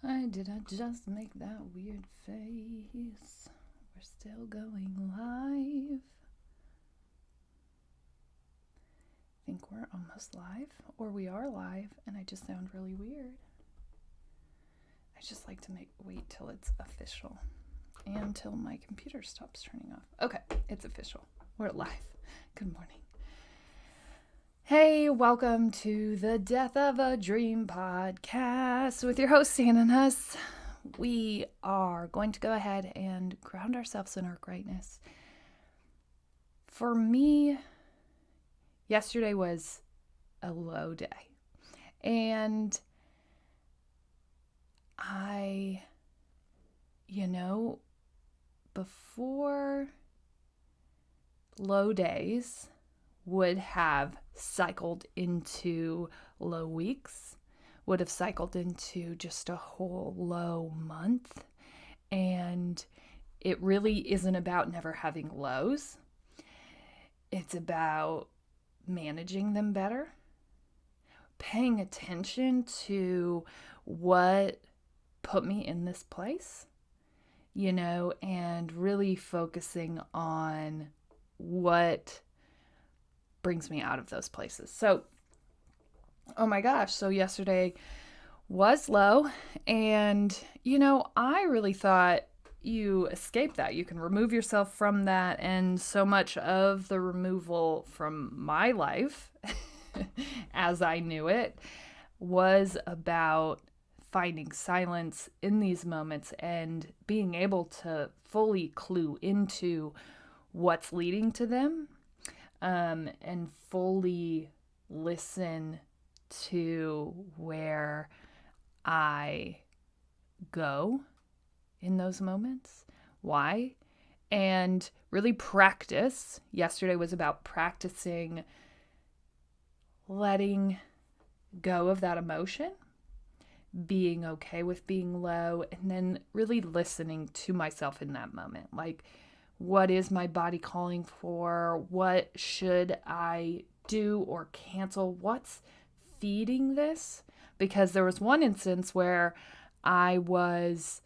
Why did I just make that weird face? We're still going live. I think we're almost live, or we are live, and I just sound really weird. I just like to wait till it's official and till my computer stops turning off. Okay, it's official. We're live. Good morning. Hey, welcome to the Death of a Dream podcast with your host, Hanna Nuss. We are going to go ahead and ground ourselves in our greatness. For me, yesterday was a low day. And before low days would have cycled into low weeks, would have cycled into just a whole low month. And it really isn't about never having lows. It's about managing them better, paying attention to what put me in this place, and really focusing on what brings me out of those places. So, oh my gosh, so yesterday was low, and I really thought you escape that. You can remove yourself from that, and so much of the removal from my life as I knew it was about finding silence in these moments and being able to fully clue into what's leading to them, and fully listen to where I go in those moments. Why? And really practice. Yesterday was about practicing letting go of that emotion, being okay with being low, and then really listening to myself in that moment. Like, what is my body calling for? What should I do or cancel? What's feeding this? Because there was one instance where I was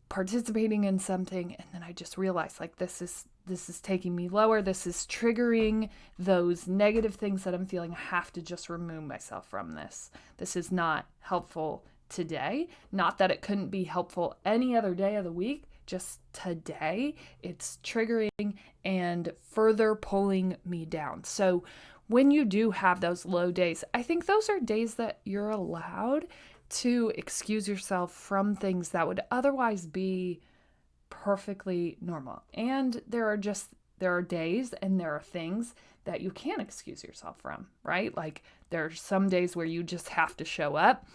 participating in something, and then I just realized, like, this is taking me lower. This is triggering those negative things that I'm feeling. I have to just remove myself from this. This is not helpful today. Not that it couldn't be helpful any other day of the week, just today it's triggering and further pulling me down. So when you do have those low days, I think those are days that you're allowed to excuse yourself from things that would otherwise be perfectly normal. And there are days and there are things that you can't excuse yourself from, right? Like, there are some days where you just have to show up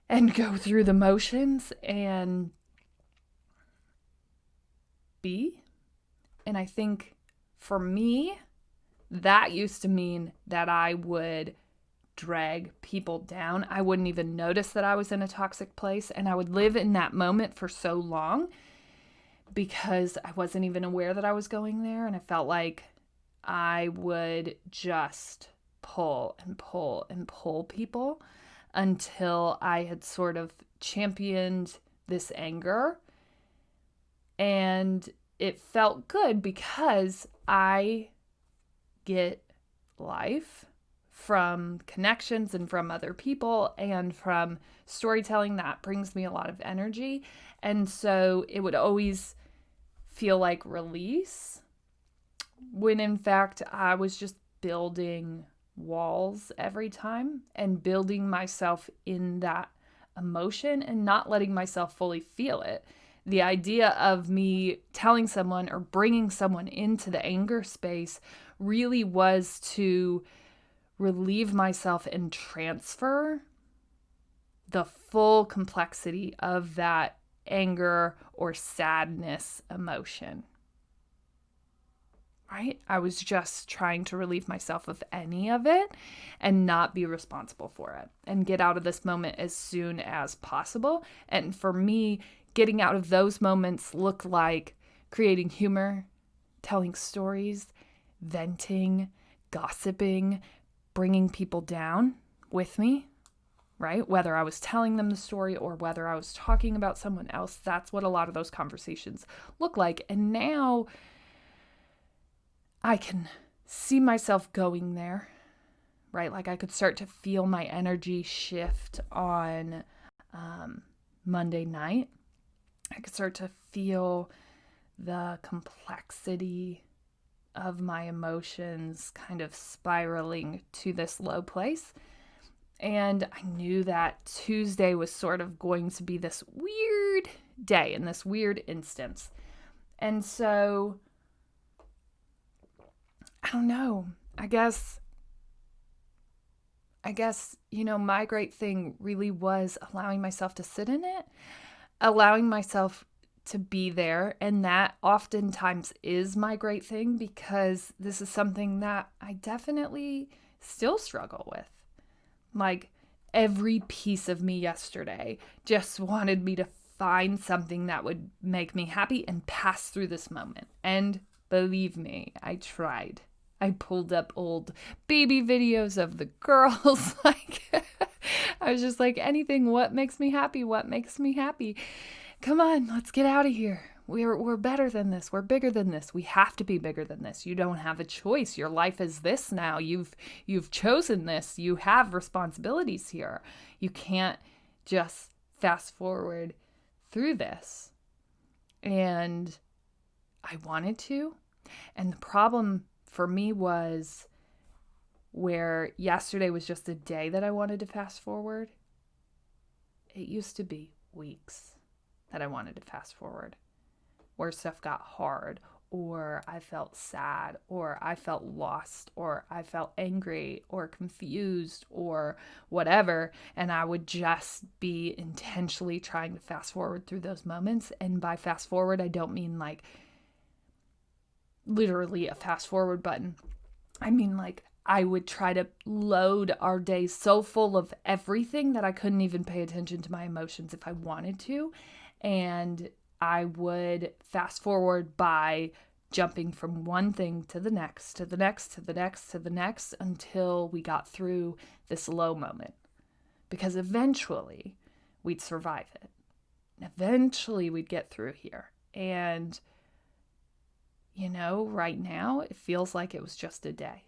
and go through the motions and be. And I think for me, that used to mean that I would drag people down. I wouldn't even notice that I was in a toxic place, and I would live in that moment for so long because I wasn't even aware that I was going there, and I felt like I would just pull and pull and pull people until I had sort of championed this anger, and it felt good because I get life from connections and from other people and from storytelling that brings me a lot of energy. And so it would always feel like release, when in fact I was just building walls every time and building myself in that emotion and not letting myself fully feel it. The idea of me telling someone or bringing someone into the anger space really was to relieve myself and transfer the full complexity of that anger or sadness emotion. Right? I was just trying to relieve myself of any of it and not be responsible for it and get out of this moment as soon as possible. And for me, getting out of those moments looked like creating humor, telling stories, venting, gossiping, bringing people down with me, right? Whether I was telling them the story or whether I was talking about someone else, that's what a lot of those conversations look like. And now I can see myself going there, right? Like I could start to feel my energy shift on Monday night. I could start to feel the complexity of my emotions kind of spiraling to this low place. And I knew that Tuesday was sort of going to be this weird day in this weird instance. And so, I don't know. I guess, my great thing really was allowing myself to sit in it, allowing myself to be there. And that oftentimes is my great thing, because this is something that I definitely still struggle with. Like, every piece of me yesterday just wanted me to find something that would make me happy and pass through this moment. And believe me, I tried. I pulled up old baby videos of the girls. I was just like, anything, what makes me happy? What makes me happy? Come on, let's get out of here. We're better than this. We're bigger than this. We have to be bigger than this. You don't have a choice. Your life is this now. You've chosen this. You have responsibilities here. You can't just fast forward through this. And I wanted to. And the problem for me was where yesterday was just a day that I wanted to fast forward. It used to be weeks that I wanted to fast forward, where stuff got hard, or I felt sad, or I felt lost, or I felt angry or confused or whatever. And I would just be intentionally trying to fast forward through those moments. And by fast forward, I don't mean like literally a fast forward button. I mean like I would try to load our days so full of everything that I couldn't even pay attention to my emotions if I wanted to. And I would fast forward by jumping from one thing to the next, to the next, to the next, to the next, until we got through this low moment. Because eventually we'd survive it. Eventually we'd get through here. And, right now it feels like it was just a day.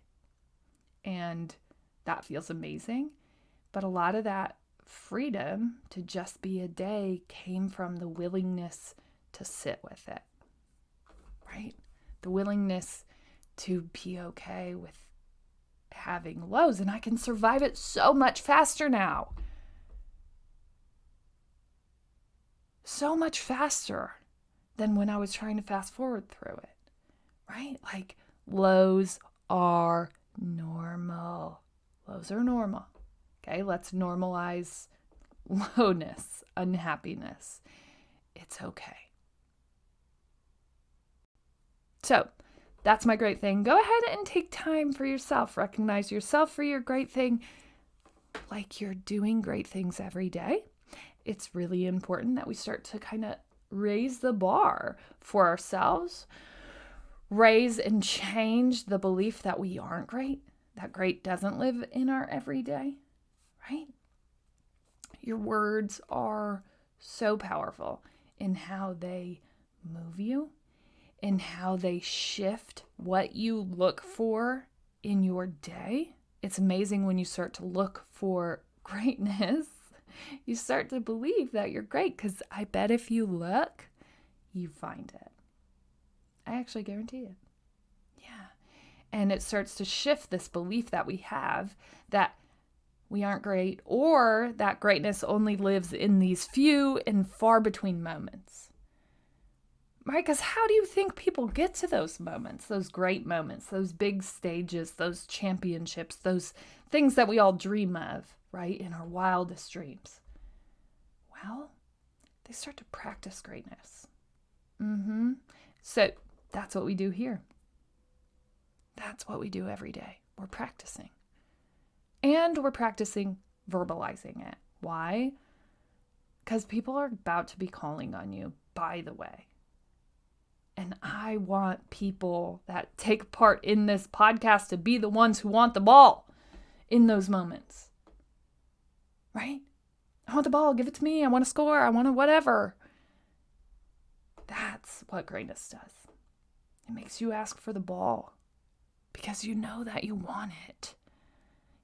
And that feels amazing. But a lot of that freedom to just be a day came from the willingness to sit with it, right? The willingness to be okay with having lows, and I can survive it so much faster now. So much faster than when I was trying to fast forward through it, right? Like, lows are normal. Lows are normal. Okay, let's normalize lowness, unhappiness. It's okay. So that's my great thing. Go ahead and take time for yourself. Recognize yourself for your great thing, like you're doing great things every day. It's really important that we start to kind of raise the bar for ourselves, raise and change the belief that we aren't great, that great doesn't live in our everyday. Right? Your words are so powerful in how they move you, in how they shift what you look for in your day. It's amazing when you start to look for greatness, you start to believe that you're great, because I bet if you look, you find it. I actually guarantee it. Yeah. And it starts to shift this belief that we have that we aren't great, or that greatness only lives in these few and far between moments. Right? Because how do you think people get to those moments, those great moments, those big stages, those championships, those things that we all dream of, right, in our wildest dreams? Well, they start to practice greatness. So that's what we do here. That's what we do every day. We're practicing. And we're practicing verbalizing it. Why? Because people are about to be calling on you, by the way. And I want people that take part in this podcast to be the ones who want the ball in those moments. right? I want the ball. Give it to me. I want to score. I want to whatever. That's what greatness does. It makes you ask for the ball because you know that you want it.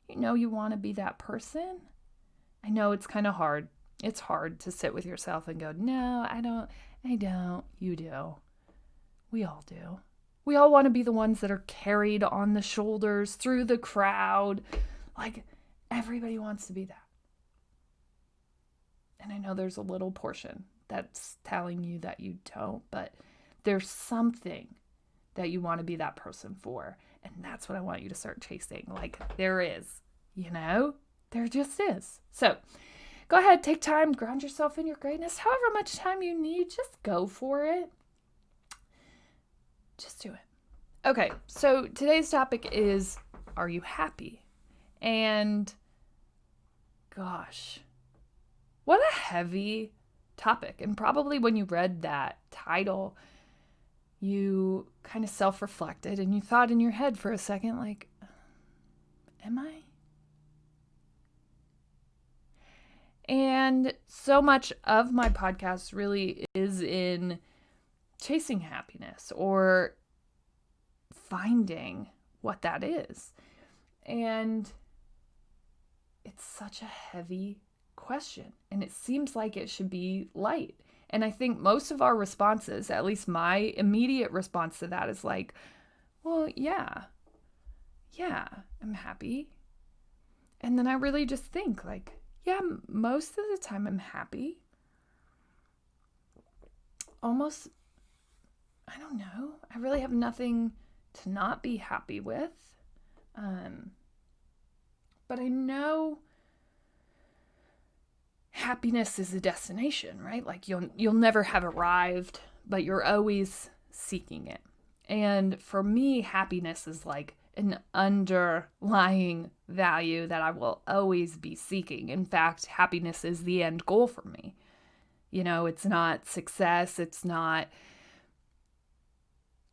You know you want to be that person. I know it's kind of hard. It's hard to sit with yourself and go, no, I don't. You do. We all do. We all want to be the ones that are carried on the shoulders through the crowd. Like, everybody wants to be that. And I know there's a little portion that's telling you that you don't, but there's something that you want to be that person for. And that's what I want you to start chasing. Like, there is, there just is. So go ahead, take time, ground yourself in your greatness. However much time you need, just go for it. Just do it. Okay, so today's topic is, are you happy? And gosh, what a heavy topic. And probably when you read that title, you kind of self-reflected and you thought in your head for a second, like, am I? And so much of my podcast really is in chasing happiness or finding what that is. And it's such a heavy question, and it seems like it should be light. And I think most of our responses, at least my immediate response to that, is like, well, yeah, I'm happy. And then I really just think like, yeah, most of the time I'm happy. Almost, I don't know. I really have nothing to not be happy with. But I know happiness is a destination, right? Like you'll never have arrived, but you're always seeking it. And for me, happiness is like an underlying value that I will always be seeking. In fact, happiness is the end goal for me. It's not success. It's not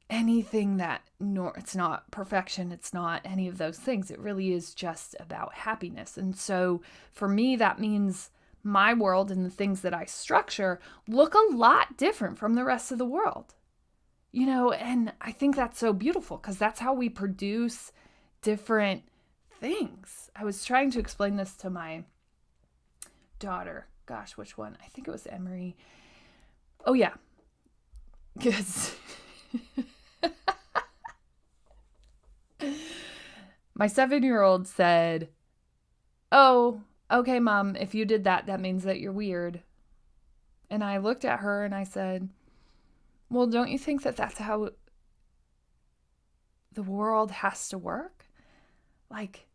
anything it's not perfection. It's not any of those things. It really is just about happiness. And so for me, that means my world and the things that I structure look a lot different from the rest of the world. And I think that's so beautiful because that's how we produce different things. I was trying to explain this to my daughter. Gosh, which one? I think it was Emery. Oh, yeah. Because my 7-year-old said, oh, okay, Mom, if you did that, that means that you're weird. And I looked at her and I said, well, don't you think that that's how the world has to work? Like,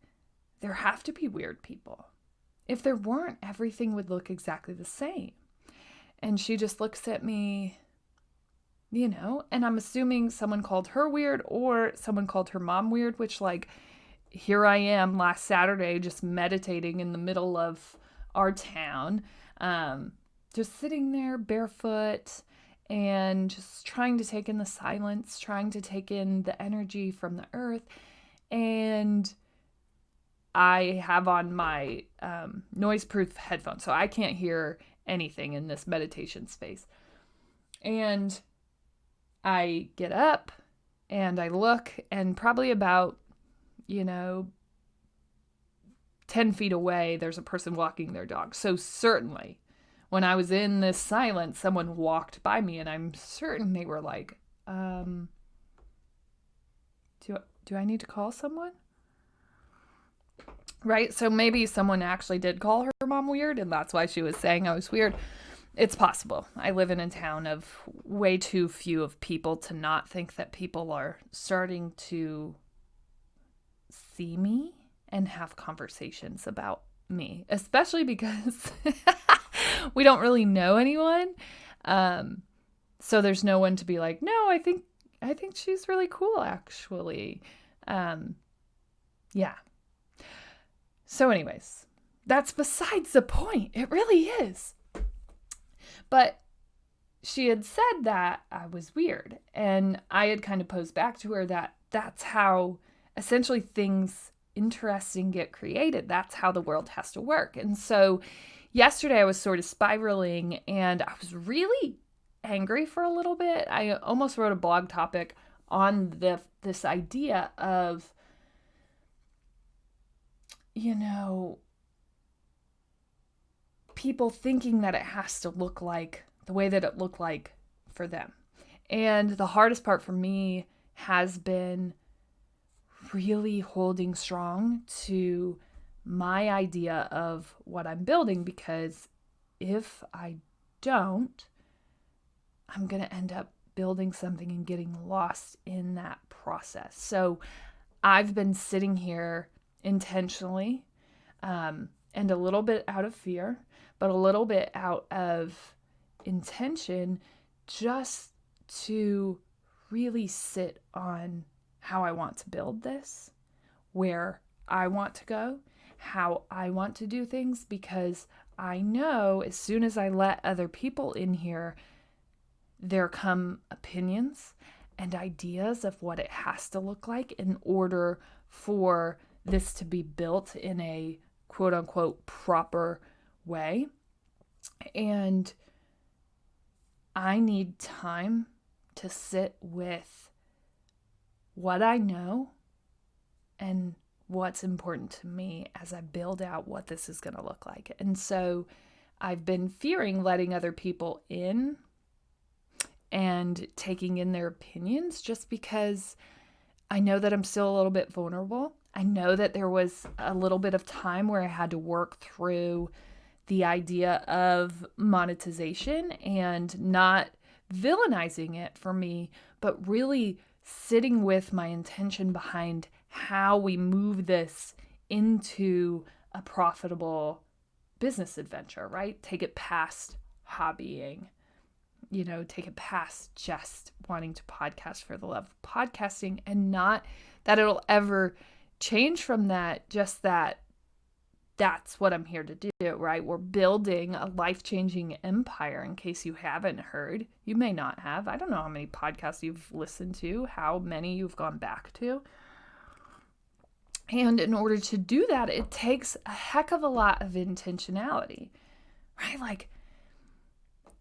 there have to be weird people. If there weren't, everything would look exactly the same. And she just looks at me, and I'm assuming someone called her weird or someone called her mom weird, which, like, here I am last Saturday just meditating in the middle of our town, just sitting there barefoot and just trying to take in the silence, trying to take in the energy from the earth. And I have on my noise-proof headphones, so I can't hear anything in this meditation space. And I get up and I look, and probably about 10 feet away, there's a person walking their dog. So certainly when I was in this silence, someone walked by me, and I'm certain they were like, do I need to call someone? Right? So maybe someone actually did call her mom weird, and that's why she was saying I was weird. It's possible. I live in a town of way too few of people to not think that people are starting to see me and have conversations about me, especially because we don't really know anyone. So there's no one to be like, no, I think she's really cool, actually. Yeah. So anyways, that's besides the point. It really is. But she had said that I was weird, and I had kind of posed back to her that that's how essentially things interesting get created. That's how the world has to work. And so yesterday I was sort of spiraling and I was really angry for a little bit. I almost wrote a blog topic on this idea of, people thinking that it has to look like the way that it looked like for them. And the hardest part for me has been really holding strong to my idea of what I'm building, because if I don't, I'm going to end up building something and getting lost in that process. So I've been sitting here intentionally, and a little bit out of fear, but a little bit out of intention, just to really sit on how I want to build this, where I want to go, how I want to do things, because I know as soon as I let other people in here, there come opinions and ideas of what it has to look like in order for this to be built in a quote unquote proper way. And I need time to sit with what I know and what's important to me as I build out what this is going to look like. And so I've been fearing letting other people in and taking in their opinions, just because I know that I'm still a little bit vulnerable. I know that there was a little bit of time where I had to work through the idea of monetization and not villainizing it for me, but really sitting with my intention behind how we move this into a profitable business adventure, right? Take it past hobbying, take it past just wanting to podcast for the love of podcasting, and not that it'll ever change from that, just that that's what I'm here to do, right? We're building a life-changing empire, in case you haven't heard. You may not have. I don't know how many podcasts you've listened to, how many you've gone back to. And in order to do that, it takes a heck of a lot of intentionality, right? Like,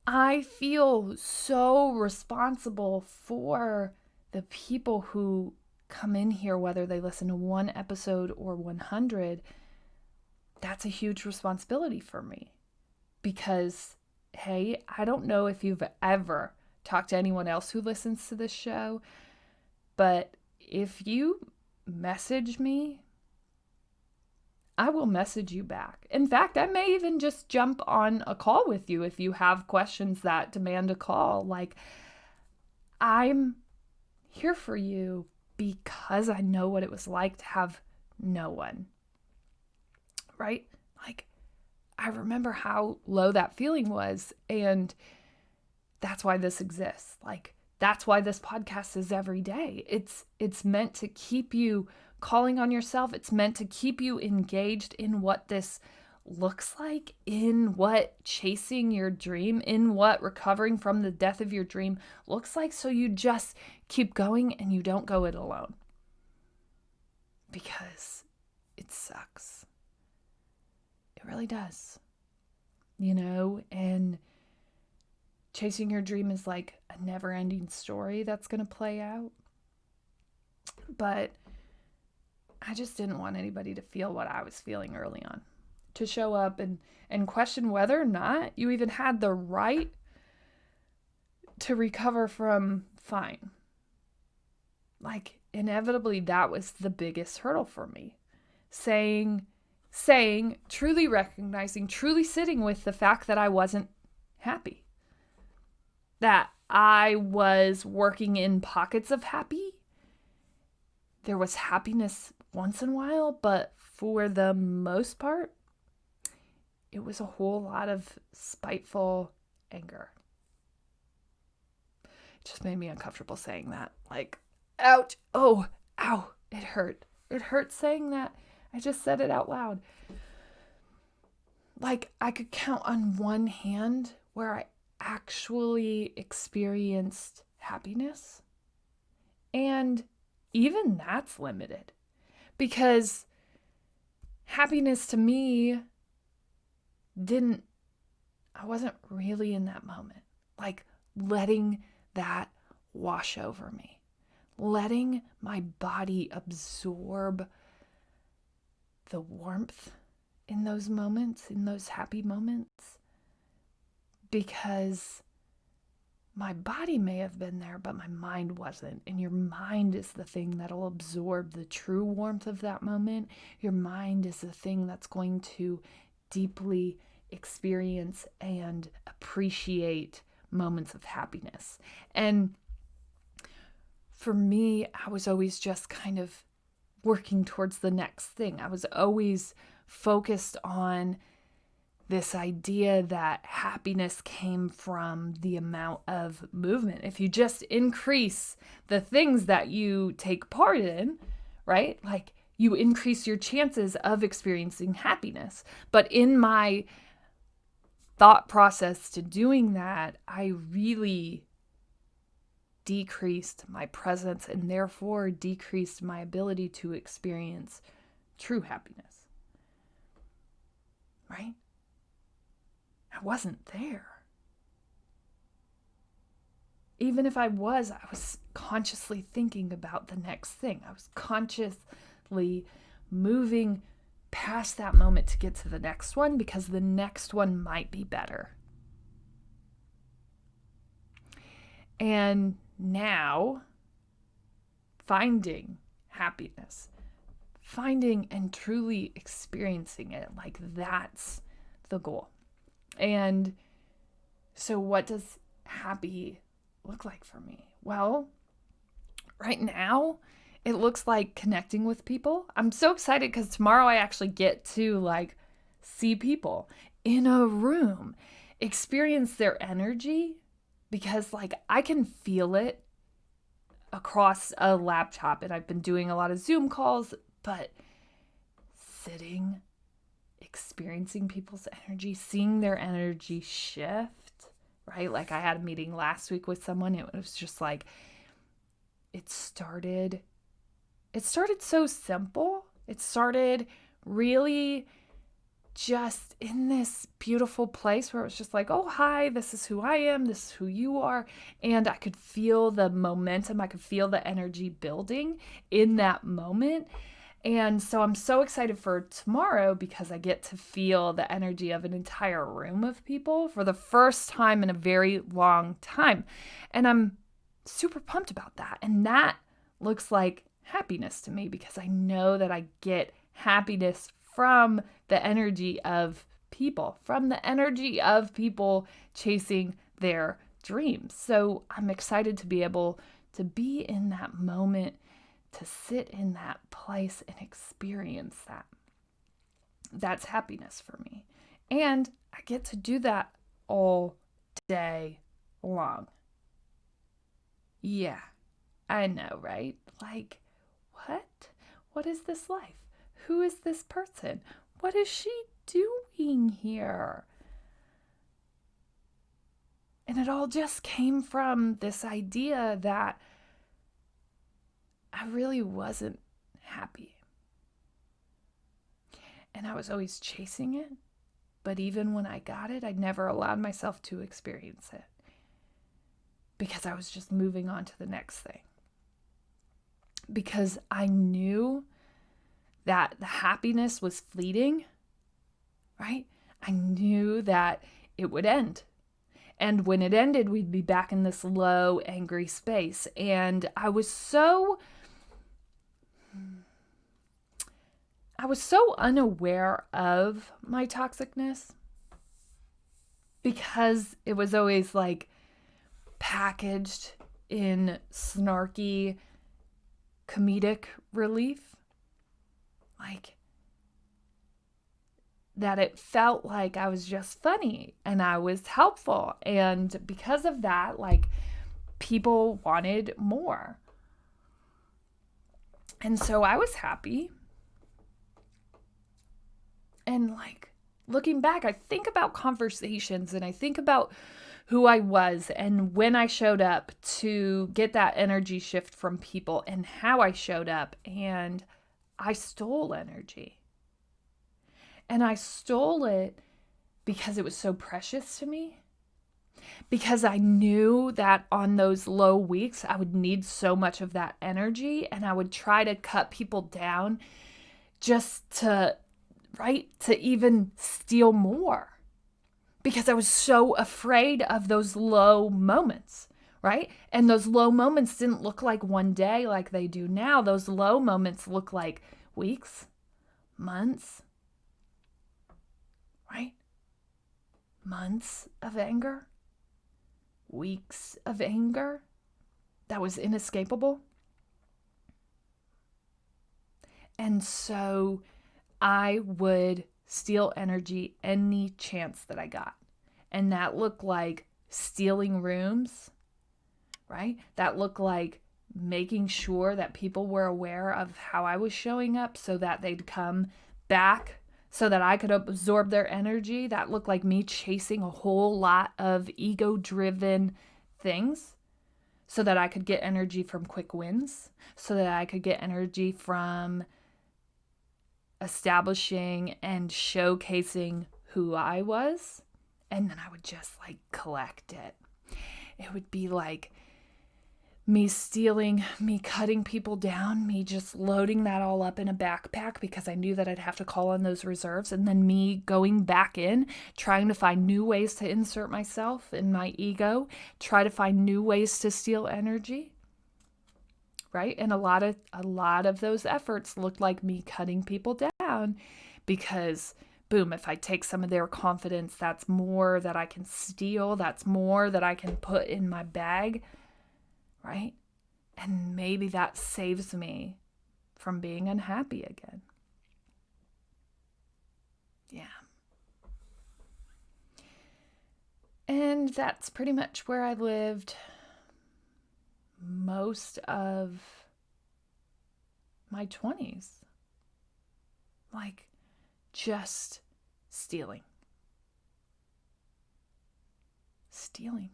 I feel so responsible for the people who come in here, whether they listen to one episode or 100. That's a huge responsibility for me, because, hey, I don't know if you've ever talked to anyone else who listens to this show, but if you message me, I will message you back. In fact, I may even just jump on a call with you if you have questions that demand a call. Like, I'm here for you because I know what it was like to have no one, right? Like, I remember how low that feeling was, and that's why this exists. Like, that's why this podcast is every day. It's meant to keep you calling on yourself. It's meant to keep you engaged in what this looks like, in what chasing your dream, in what recovering from the death of your dream looks like, so you just keep going and you don't go it alone. Because it sucks. It really does. And chasing your dream is like a never-ending story that's going to play out. But I just didn't want anybody to feel what I was feeling early on. To show up and question whether or not you even had the right to recover from fine. Like, inevitably, that was the biggest hurdle for me. Saying, truly recognizing, truly sitting with the fact that I wasn't happy. That I was working in pockets of happy. There was happiness once in a while, but for the most part, it was a whole lot of spiteful anger. It just made me uncomfortable saying that. Like, ouch, oh, ow, it hurt. It hurt saying that. I just said it out loud. Like, I could count on one hand where I actually experienced happiness. And even that's limited, because happiness to me I wasn't really in that moment. Like letting that wash over me, letting my body absorb the warmth in those moments, in those happy moments, because my body may have been there, but my mind wasn't. And your mind is the thing that'll absorb the true warmth of that moment. Your mind is the thing that's going to deeply experience and appreciate moments of happiness. And for me, I was always just kind of working towards the next thing. I was always focused on this idea that happiness came from the amount of movement. If you just increase the things that you take part in, right? Like you increase your chances of experiencing happiness. But in my thought process to doing that, I really decreased my presence and therefore decreased my ability to experience true happiness. Right? I wasn't there. Even if I was consciously thinking about the next thing. I was consciously moving past that moment to get to the next one because the next one might be better. And now, finding happiness, finding and truly experiencing it, like that's the goal. And so what does happy look like for me? Well, right now, it looks like connecting with people. I'm so excited because tomorrow I actually get to see people in a room, experience their energy, because I can feel it across a laptop. And I've been doing a lot of Zoom calls, but sitting, experiencing people's energy, seeing their energy shift, right? Like I had a meeting last week with someone. It was just it started so simple. It started really just in this beautiful place where it was just oh, hi, this is who I am. This is who you are. And I could feel the momentum. I could feel the energy building in that moment. And so I'm so excited for tomorrow because I get to feel the energy of an entire room of people for the first time in a very long time. And I'm super pumped about that. And that looks like happiness to me because I know that I get happiness from the energy of people, chasing their dreams. So I'm excited to be able to be in that moment, to sit in that place and experience that. That's happiness for me. And I get to do that all day long. Yeah, I know, right? What? What is this life? Who is this person? What is she doing here? And it all just came from this idea that I really wasn't happy. And I was always chasing it. But even when I got it, I never allowed myself to experience it because I was just moving on to the next thing. Because I knew that the happiness was fleeting, right? I knew that it would end. And when it ended, we'd be back in this low, angry space. And I was so unaware of my toxicness because it was always packaged in snarky comedic relief. That it felt like I was just funny and I was helpful. And because of that, people wanted more. And so I was happy. And looking back, I think about conversations and I think about who I was and when I showed up to get that energy shift from people and how I showed up. And I stole energy. And I stole it because it was so precious to me. Because I knew that on those low weeks, I would need so much of that energy, and I would try to cut people down just to, right, to even steal more. Because I was so afraid of those low moments, right? And those low moments didn't look like one day like they do now. Those low moments look like weeks, months, right? Months of anger, weeks of anger that was inescapable. And so I would steal energy any chance that I got. And that looked like stealing rooms, right? That looked like making sure that people were aware of how I was showing up so that they'd come back so that I could absorb their energy. That looked like me chasing a whole lot of ego-driven things so that I could get energy from quick wins, so that I could get energy from establishing and showcasing who I was. And then I would just like collect it. It would be like me stealing, me cutting people down, me just loading that all up in a backpack because I knew that I'd have to call on those reserves, and then me going back in, trying to find new ways to insert myself in my ego, try to find new ways to steal energy. Right? And a lot of those efforts looked like me cutting people down because boom, if I take some of their confidence, that's more that I can steal, that's more that I can put in my bag, right? And maybe that saves me from being unhappy again. Yeah. And that's pretty much where I lived most of my 20s. Like, just stealing. Stealing.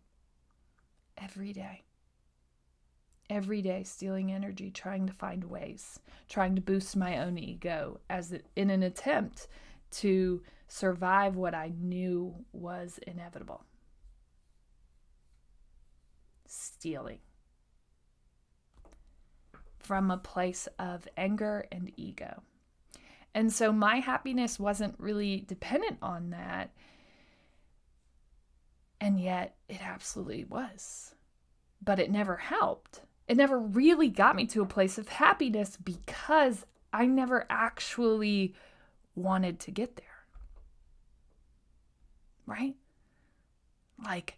Every day. Every day stealing energy, trying to find ways, trying to boost my own ego in an attempt to survive what I knew was inevitable. Stealing. From a place of anger and ego. And so my happiness wasn't really dependent on that. And yet it absolutely was. But it never helped. It never really got me to a place of happiness because I never actually wanted to get there. Right? Like,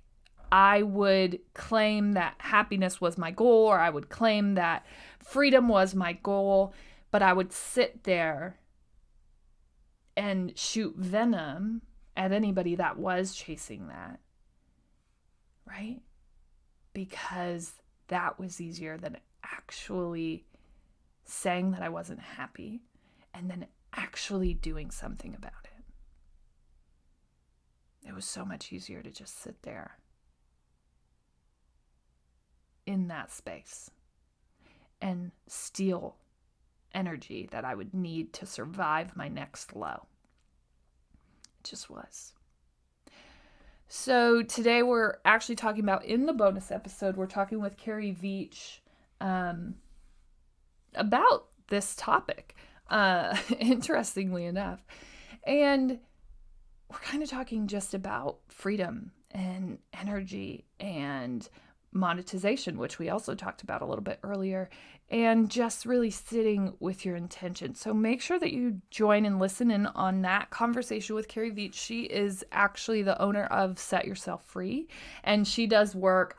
I would claim that happiness was my goal, or I would claim that freedom was my goal, but I would sit there and shoot venom at anybody that was chasing that, right? Because that was easier than actually saying that I wasn't happy and then actually doing something about it. It was so much easier to just sit there in that space and steal energy that I would need to survive my next low. It just was. So today we're actually talking about, in the bonus episode, we're talking with Carrie Veach about this topic, interestingly enough. And we're kind of talking just about freedom and energy and monetization, which we also talked about a little bit earlier, and just really sitting with your intention. So make sure that you join and listen in on that conversation with Carrie Veach. She is actually the owner of Set Yourself Free, and she does work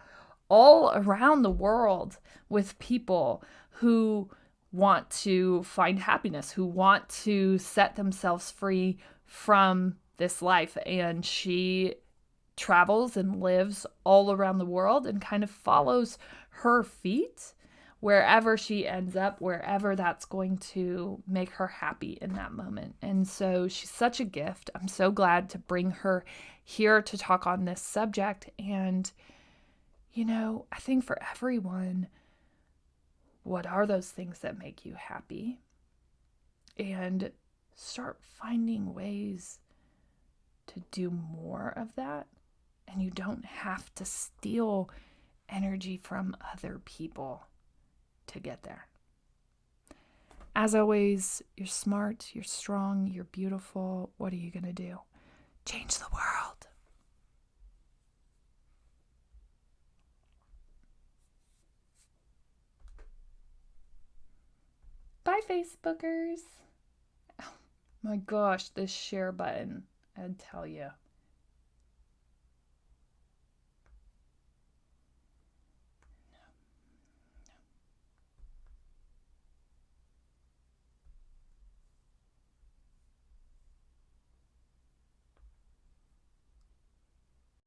all around the world with people who want to find happiness, who want to set themselves free from this life. And she travels and lives all around the world and kind of follows her feet wherever she ends up, wherever that's going to make her happy in that moment. And so she's such a gift. I'm so glad to bring her here to talk on this subject. And, you know, I think for everyone, what are those things that make you happy? And start finding ways to do more of that. And you don't have to steal energy from other people to get there. As always, you're smart, you're strong, you're beautiful. What are you going to do? Change the world. Bye, Facebookers. Oh my gosh, this share button, I'd tell you.